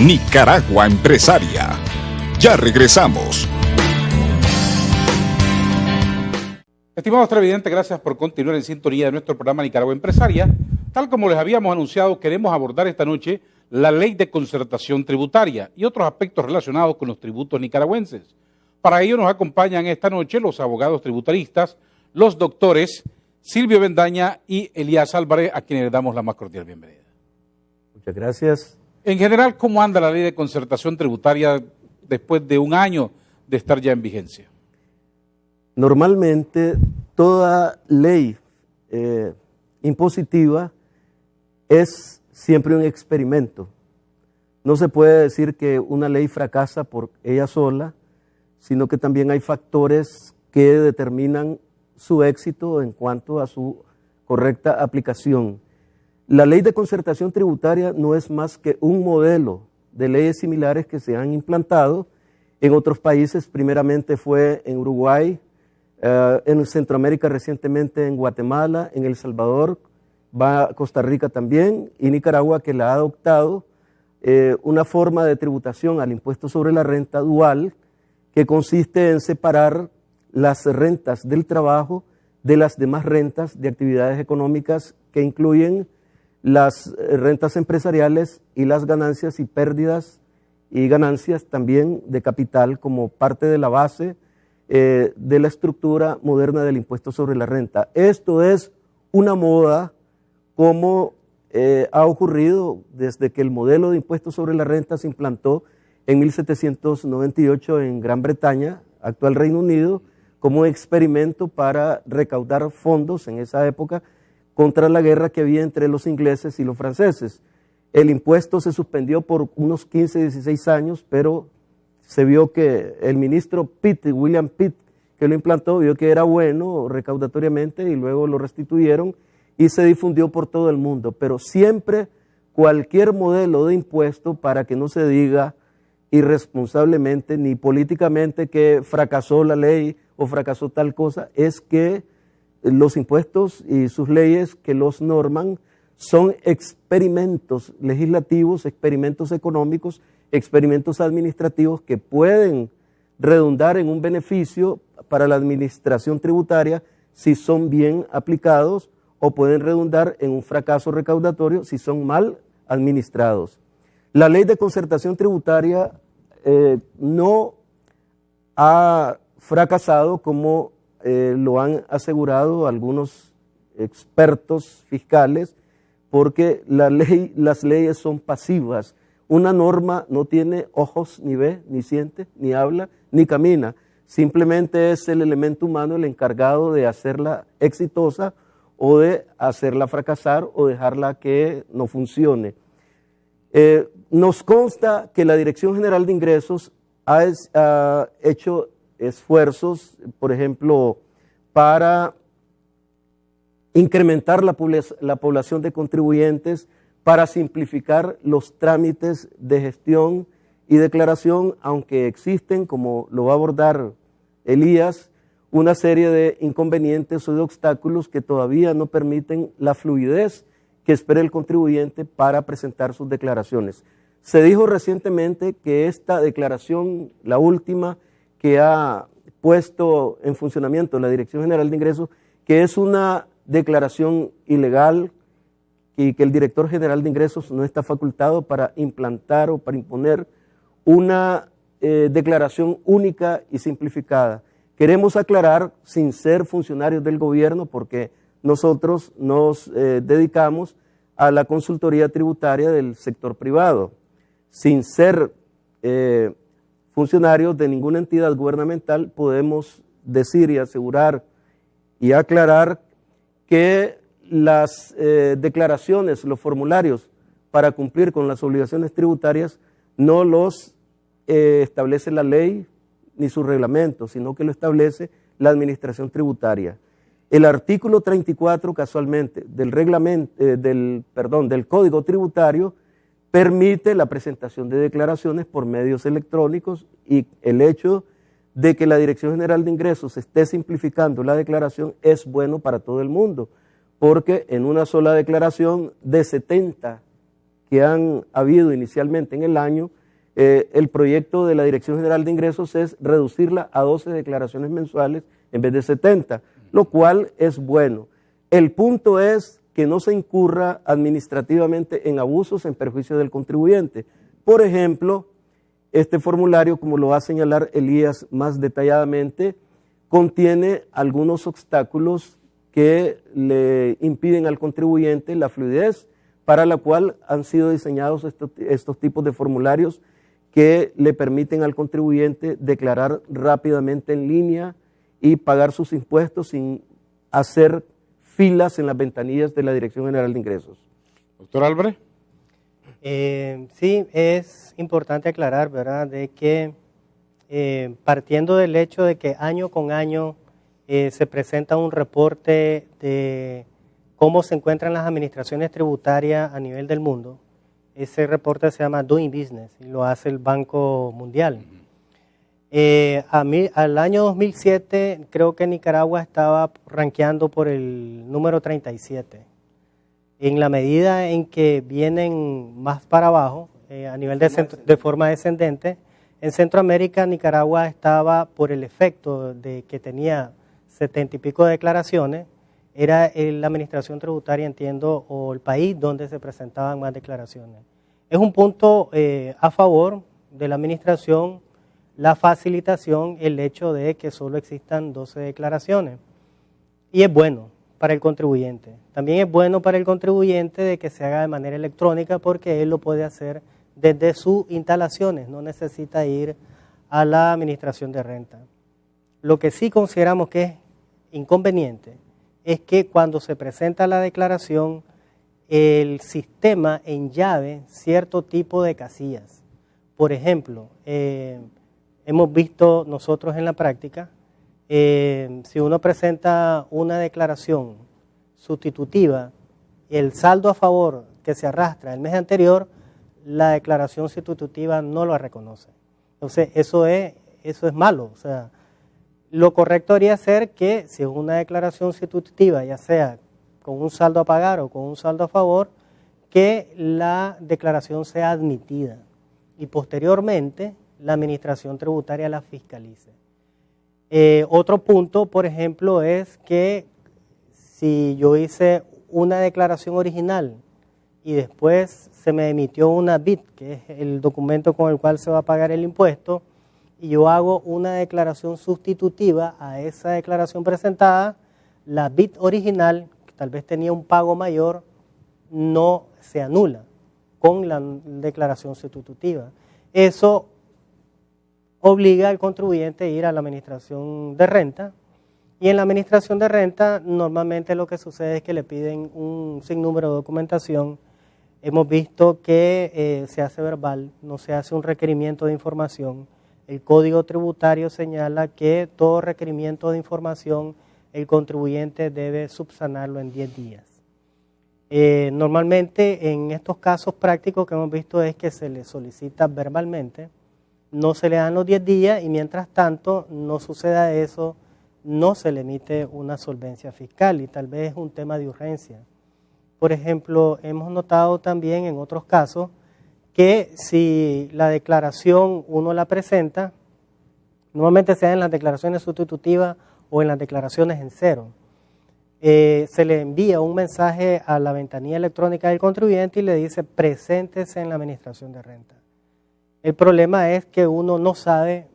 Nicaragua Empresaria. Ya regresamos. Estimados televidentes, gracias por continuar en sintonía de nuestro programa Nicaragua Empresaria. Tal como les habíamos anunciado, queremos abordar esta noche la ley de concertación tributaria y otros aspectos relacionados con los tributos nicaragüenses. Para ello nos acompañan esta noche los abogados tributaristas, los doctores Silvio Bendaña y Elías Álvarez, a quienes les damos la más cordial bienvenida. Muchas gracias. En general, ¿cómo anda la ley de concertación tributaria después de un año de estar ya en vigencia? Normalmente, toda ley impositiva es siempre un experimento. No se puede decir que una ley fracasa por ella sola, sino que también hay factores que determinan su éxito en cuanto a su correcta aplicación. La ley de concertación tributaria no es más que un modelo de leyes similares que se han implantado en otros países. Primeramente fue en Uruguay, en Centroamérica recientemente en Guatemala, en El Salvador, va a Costa Rica también, y Nicaragua, que la ha adoptado una forma de tributación al impuesto sobre la renta dual, que consiste en separar las rentas del trabajo de las demás rentas de actividades económicas, que incluyen las rentas empresariales y las ganancias y pérdidas y ganancias también de capital como parte de la base de la estructura moderna del impuesto sobre la renta. Esto es una moda como ha ocurrido desde que el modelo de impuesto sobre la renta se implantó en 1798 en Gran Bretaña, actual Reino Unido, como un experimento para recaudar fondos en esa época contra la guerra que había entre los ingleses y los franceses. El impuesto se suspendió por unos 15, 16 años, pero se vio que el ministro Pitt, William Pitt, que lo implantó, vio que era bueno recaudatoriamente y luego lo restituyeron y se difundió por todo el mundo. Pero siempre cualquier modelo de impuesto, para que no se diga irresponsablemente ni políticamente que fracasó la ley o fracasó tal cosa, es que los impuestos y sus leyes que los norman son experimentos legislativos, experimentos económicos, experimentos administrativos que pueden redundar en un beneficio para la administración tributaria si son bien aplicados, o pueden redundar en un fracaso recaudatorio si son mal administrados. La ley de concertación tributaria no ha fracasado como lo han asegurado algunos expertos fiscales, porque las leyes son pasivas. Una norma no tiene ojos, ni ve, ni siente, ni habla, ni camina. Simplemente es el elemento humano el encargado de hacerla exitosa o de hacerla fracasar o dejarla que no funcione. Nos consta que la Dirección General de Ingresos ha hecho esfuerzos, por ejemplo, para incrementar la población de contribuyentes, para simplificar los trámites de gestión y declaración, aunque existen, como lo va a abordar Elías, una serie de inconvenientes o de obstáculos que todavía no permiten la fluidez que espera el contribuyente para presentar sus declaraciones. Se dijo recientemente que esta declaración, la última que ha puesto en funcionamiento la Dirección General de Ingresos, que es una declaración ilegal y que el Director General de Ingresos no está facultado para implantar o para imponer una declaración única y simplificada. Queremos aclarar, sin ser funcionarios del gobierno, porque nosotros nos dedicamos a la consultoría tributaria del sector privado, sin ser funcionarios de ninguna entidad gubernamental, podemos decir y asegurar y aclarar que las declaraciones, los formularios para cumplir con las obligaciones tributarias no los establece la ley ni su reglamento, sino que lo establece la administración tributaria. El artículo 34, casualmente, del Código Tributario permite la presentación de declaraciones por medios electrónicos, y el hecho de que la Dirección General de Ingresos esté simplificando la declaración es bueno para todo el mundo, porque en una sola declaración de 70 que han habido inicialmente en el año, el proyecto de la Dirección General de Ingresos es reducirla a 12 declaraciones mensuales en vez de 70, lo cual es bueno. El punto es que no se incurra administrativamente en abusos en perjuicio del contribuyente. Por ejemplo, este formulario, como lo va a señalar Elías más detalladamente, contiene algunos obstáculos que le impiden al contribuyente la fluidez para la cual han sido diseñados estos tipos de formularios que le permiten al contribuyente declarar rápidamente en línea y pagar sus impuestos sin hacer filas en las ventanillas de la Dirección General de Ingresos. Doctor Álvarez. Sí, es importante aclarar, ¿verdad?, de que partiendo del hecho de que año con año se presenta un reporte de cómo se encuentran las administraciones tributarias a nivel del mundo. Ese reporte se llama Doing Business y lo hace el Banco Mundial. Al año 2007 creo que Nicaragua estaba rankeando por el número 37. En la medida en que vienen más para abajo, a nivel de forma descendente, en Centroamérica Nicaragua estaba por el efecto de que tenía 70 y pico de declaraciones, era la administración tributaria, entiendo, o el país donde se presentaban más declaraciones. Es un punto a favor de la administración, la facilitación, el hecho de que solo existan 12 declaraciones. Y es bueno para el contribuyente. También es bueno para el contribuyente de que se haga de manera electrónica porque él lo puede hacer desde sus instalaciones, no necesita ir a la administración de renta. Lo que sí consideramos que es inconveniente es que cuando se presenta la declaración, el sistema enllave cierto tipo de casillas. Por ejemplo, hemos visto nosotros en la práctica, si uno presenta una declaración sustitutiva, el saldo a favor que se arrastra el mes anterior, la declaración sustitutiva no lo reconoce. Entonces, eso es malo. O sea, lo correcto debería ser que si es una declaración sustitutiva, ya sea con un saldo a pagar o con un saldo a favor, que la declaración sea admitida y posteriormente la administración tributaria la fiscalice. Otro punto, por ejemplo, es que si yo hice una declaración original y después se me emitió una BIT, que es el documento con el cual se va a pagar el impuesto, y yo hago una declaración sustitutiva a esa declaración presentada, la BIT original, que tal vez tenía un pago mayor, no se anula con la declaración sustitutiva. Eso obliga al contribuyente a ir a la administración de renta, y en la administración de renta normalmente lo que sucede es que le piden un sinnúmero de documentación. Hemos visto que se hace verbal, no se hace un requerimiento de información. El Código Tributario señala que todo requerimiento de información el contribuyente debe subsanarlo en 10 días. Normalmente en estos casos prácticos que hemos visto es que se le solicita verbalmente, no se le dan los 10 días y mientras tanto no suceda eso, no se le emite una solvencia fiscal y tal vez es un tema de urgencia. Por ejemplo, hemos notado también en otros casos que si la declaración uno la presenta, normalmente se da en las declaraciones sustitutivas o en las declaraciones en cero, se le envía un mensaje a la ventanilla electrónica del contribuyente y le dice preséntese en la administración de renta. El problema es que uno no sabe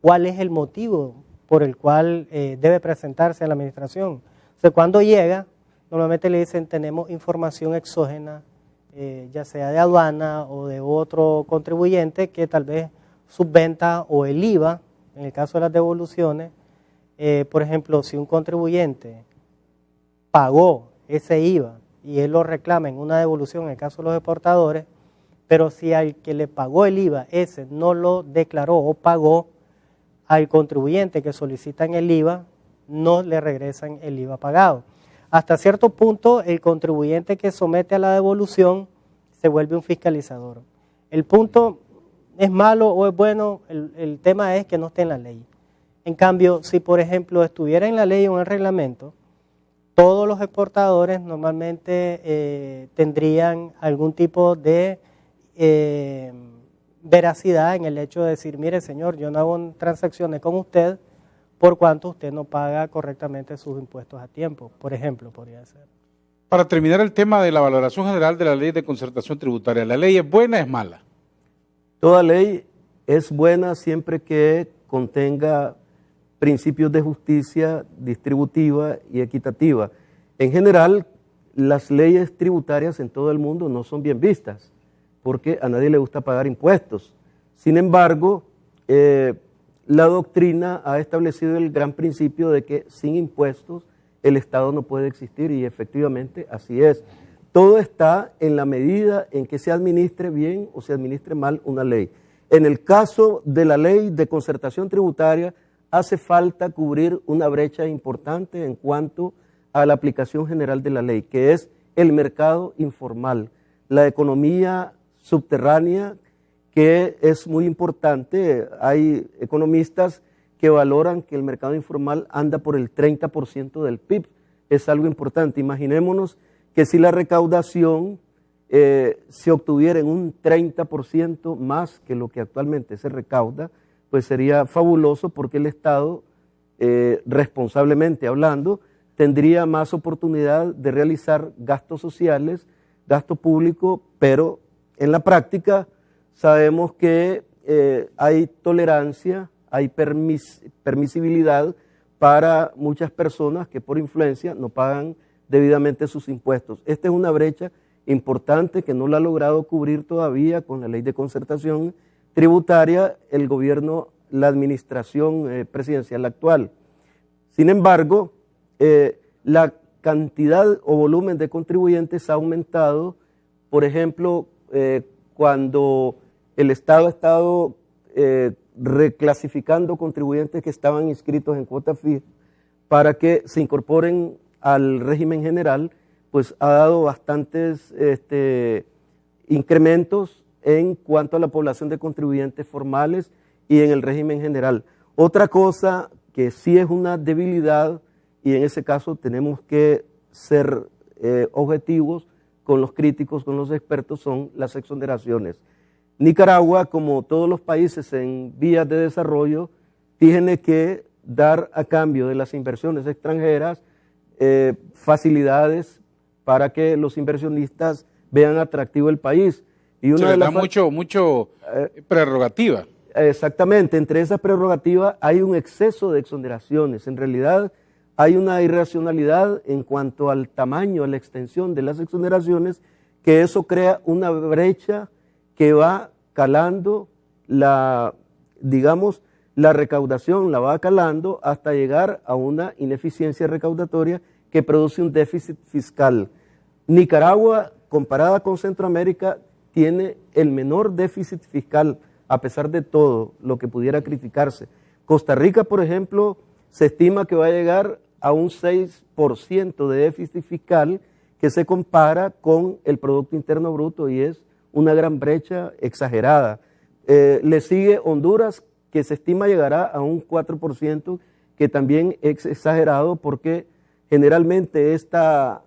cuál es el motivo por el cual debe presentarse a la administración. O sea, cuando llega, normalmente le dicen tenemos información exógena, ya sea de aduana o de otro contribuyente que tal vez subventa o el IVA, en el caso de las devoluciones, por ejemplo, si un contribuyente pagó ese IVA y él lo reclama en una devolución en el caso de los exportadores, pero si al que le pagó el IVA ese no lo declaró o pagó, al contribuyente que solicitan el IVA no le regresan el IVA pagado. Hasta cierto punto el contribuyente que somete a la devolución se vuelve un fiscalizador. El punto es malo o es bueno, el tema es que no esté en la ley. En cambio, si por ejemplo estuviera en la ley o en el reglamento, todos los exportadores normalmente tendrían algún tipo de veracidad en el hecho de decir, mire señor, yo no hago transacciones con usted por cuanto usted no paga correctamente sus impuestos a tiempo, por ejemplo, podría ser. Para terminar el tema de la valoración general de la ley de concertación tributaria, ¿la ley es buena o es mala? Toda ley es buena siempre que contenga principios de justicia distributiva y equitativa. En general, las leyes tributarias en todo el mundo no son bien vistas, porque a nadie le gusta pagar impuestos. Sin embargo, la doctrina ha establecido el gran principio de que sin impuestos el Estado no puede existir, y efectivamente así es. Todo está en la medida en que se administre bien o se administre mal una ley. En el caso de la ley de concertación tributaria, hace falta cubrir una brecha importante en cuanto a la aplicación general de la ley, que es el mercado informal, la economía subterránea, que es muy importante. Hay economistas que valoran que el mercado informal anda por el 30% del PIB. Es algo importante. Imaginémonos que si la recaudación se obtuviera en un 30% más que lo que actualmente se recauda, pues sería fabuloso, porque el Estado, responsablemente hablando, tendría más oportunidad de realizar gastos sociales, gasto público, pero en la práctica sabemos que hay tolerancia, hay permisibilidad para muchas personas que por influencia no pagan debidamente sus impuestos. Esta es una brecha importante que no la ha logrado cubrir todavía con la ley de concertación tributaria el gobierno, la administración presidencial actual. Sin embargo, la cantidad o volumen de contribuyentes ha aumentado. Por ejemplo, cuando el Estado ha estado reclasificando contribuyentes que estaban inscritos en cuota fija para que se incorporen al régimen general, pues ha dado bastantes incrementos en cuanto a la población de contribuyentes formales y en el régimen general. Otra cosa que sí es una debilidad, y en ese caso tenemos que ser objetivos con los críticos, con los expertos, son las exoneraciones. Nicaragua, como todos los países en vías de desarrollo, tiene que dar a cambio de las inversiones extranjeras facilidades para que los inversionistas vean atractivo el país. Y una se les da mucho prerrogativa. Exactamente, entre esas prerrogativas hay un exceso de exoneraciones. En realidad hay una irracionalidad en cuanto al tamaño, a la extensión de las exoneraciones, que eso crea una brecha que va calando la recaudación, la va calando hasta llegar a una ineficiencia recaudatoria que produce un déficit fiscal. Nicaragua, comparada con Centroamérica, tiene el menor déficit fiscal, a pesar de todo lo que pudiera criticarse. Costa Rica, por ejemplo, se estima que va a llegar a un 6% de déficit fiscal, que se compara con el Producto Interno Bruto, y es una gran brecha exagerada. Le sigue Honduras, que se estima llegará a un 4%, que también es exagerado, porque generalmente esta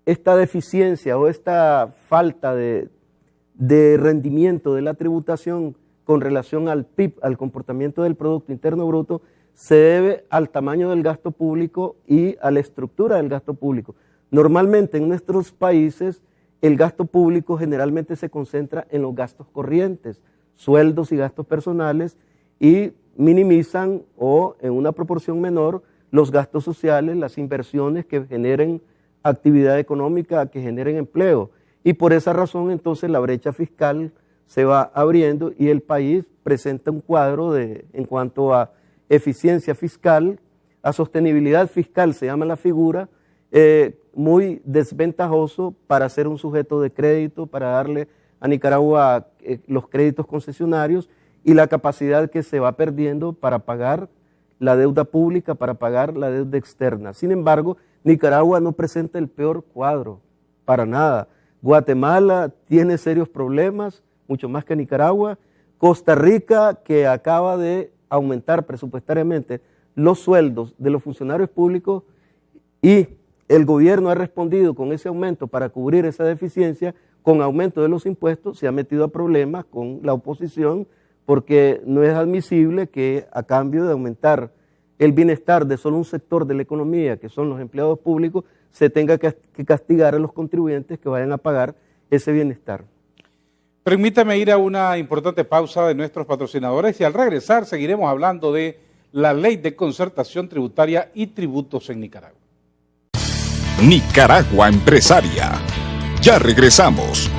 deficiencia o esta falta de rendimiento de la tributación con relación al PIB, al comportamiento del Producto Interno Bruto, se debe al tamaño del gasto público y a la estructura del gasto público. Normalmente en nuestros países el gasto público generalmente se concentra en los gastos corrientes, sueldos y gastos personales, y minimizan o en una proporción menor los gastos sociales, las inversiones que generen actividad económica, que generen empleo. Y por esa razón entonces la brecha fiscal se va abriendo y el país presenta un cuadro en cuanto a eficiencia fiscal, a sostenibilidad fiscal se llama la figura, muy desventajoso para ser un sujeto de crédito, para darle a Nicaragua los créditos concesionarios, y la capacidad que se va perdiendo para pagar la deuda pública, para pagar la deuda externa. Sin embargo, Nicaragua no presenta el peor cuadro, para nada. Guatemala tiene serios problemas, mucho más que Nicaragua. Costa Rica, que acaba de aumentar presupuestariamente los sueldos de los funcionarios públicos, y el gobierno ha respondido con ese aumento para cubrir esa deficiencia, con aumento de los impuestos, se ha metido a problemas con la oposición, porque no es admisible que a cambio de aumentar el bienestar de solo un sector de la economía, que son los empleados públicos, se tenga que castigar a los contribuyentes que vayan a pagar ese bienestar. Permítame ir a una importante pausa de nuestros patrocinadores y al regresar seguiremos hablando de la Ley de Concertación Tributaria y Tributos en Nicaragua. Nicaragua Empresaria. Ya regresamos.